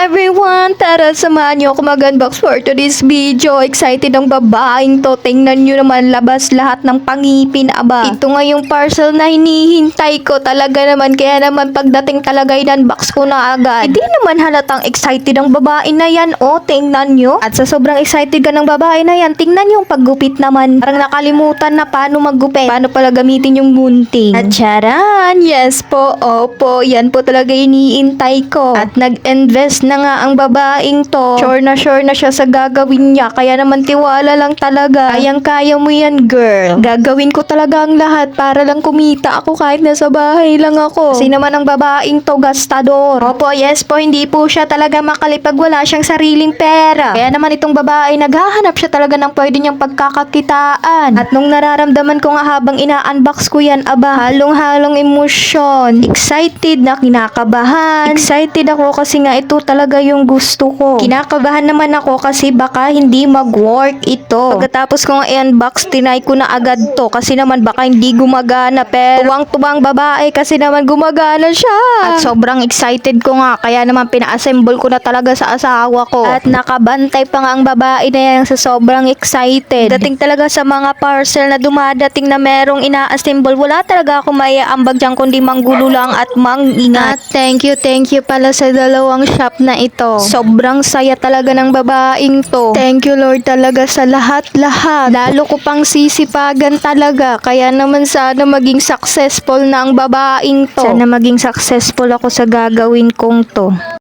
everyone! Tara, samahan niyo ako mag-unbox for today's video. Excited ang babaeng to. Tingnan niyo naman, labas lahat ng pangipin, aba. Ito nga yung parcel na hinihintay ko talaga naman. Kaya naman pagdating talaga in-unbox ko na agad. Hindi naman halatang excited ang babae na yan. O, tingnan niyo. At sa sobrang excited ka ng babae na yan, tingnan niyo yung paggupit naman. Parang nakalimutan na paano maggupit. Paano pala gamitin yung gunting. At charan! Yes po, opo. Yan po talaga iniintay ko. At nag-invest na nga ang babaeng to. Sure na siya sa gagawin niya. Kaya naman tiwala lang talaga. Kayang-kaya mo yan, girl. Gagawin ko talaga ang lahat para lang kumita ako kahit nasa bahay lang ako. Kasi naman ang babaeng to gastador. Opo, yes po, hindi po siya talaga makalipag wala siyang sariling pera. Kaya naman itong babae, naghahanap siya talaga ng pwede niyang pagkakakitaan. At nung nararamdaman ko nga habang ina-unbox ko yan, aba, halong-halong emosyon. Excited na kinakabahan. Excited ako kasi nga ito talaga yung gusto ko. Kinakabahan naman ako kasi baka hindi mag-work ito. Pagkatapos kong i-unbox, tinay ko na agad to kasi naman baka hindi gumagana, pero tuwang-tuwang babae kasi naman gumagana siya. At sobrang excited ko nga kaya naman pina-assemble ko na talaga sa asawa ko. At nakabantay pa nga ang babae na yan sa sobrang excited. Dating talaga sa mga parcel na dumadating na merong ina-assemble, wala talaga ako maiaambag dyan kundi manggulo lang at mangingat. At thank you pala sa dalawang shop na ito. Sobrang saya talaga ng babaeng to. Thank you Lord talaga sa lahat-lahat. Lalo ko pang sisipagan talaga. Kaya naman sana maging successful na ang babaeng to. Sana maging successful ako sa gagawin kong to.